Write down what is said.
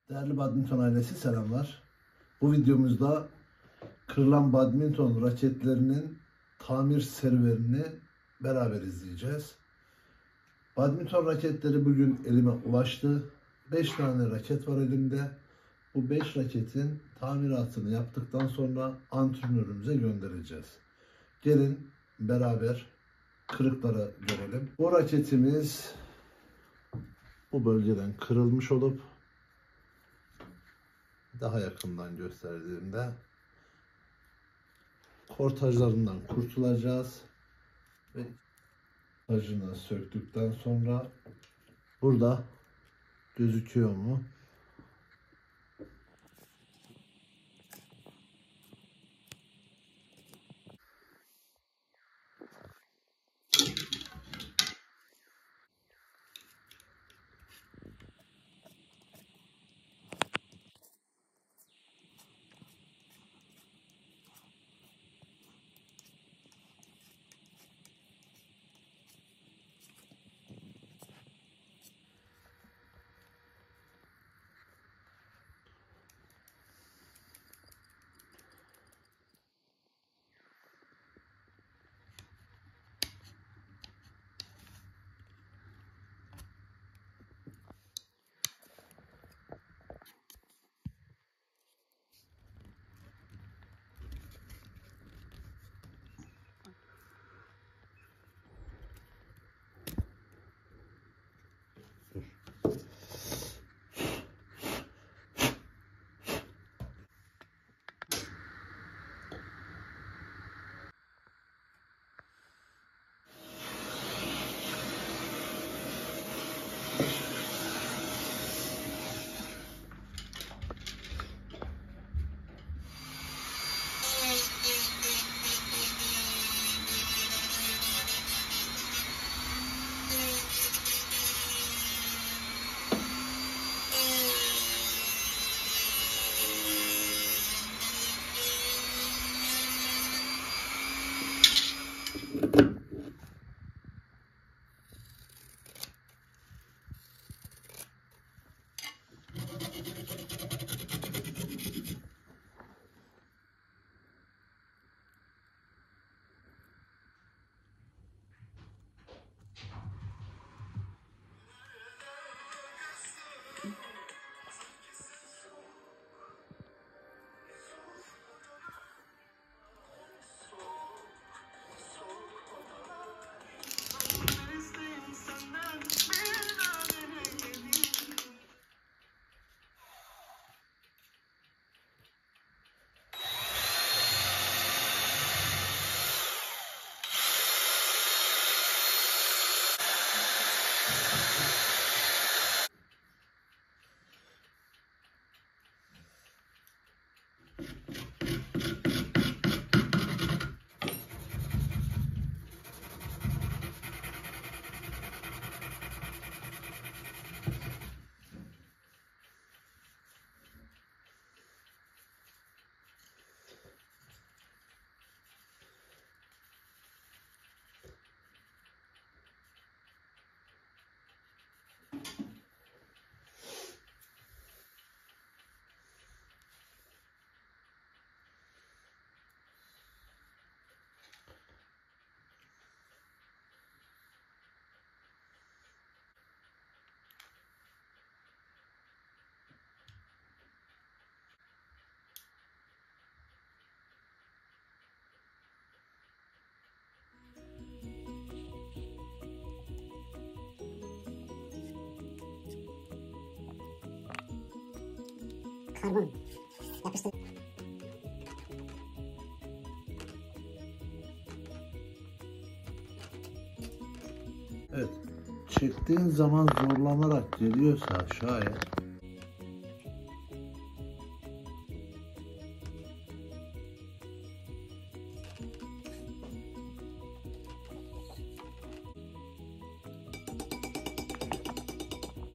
Değerli badminton ailesi selamlar. Bu videomuzda kırılan badminton raketlerinin tamir serüvenini beraber izleyeceğiz. Badminton raketleri bugün elime ulaştı. 5 tane raket var elimde. Bu 5 raketin tamiratını yaptıktan sonra antrenörümüze göndereceğiz. Gelin beraber kırıkları görelim. Bu raketimiz bu bölgeden kırılmış olup daha yakından gösterdiğimde kortajlarından kurtulacağız ve kortajını söktükten sonra burada gözüküyor mu? Karbon yapıştır. Evet, çektiğin zaman zorlanarak geliyorsa şayet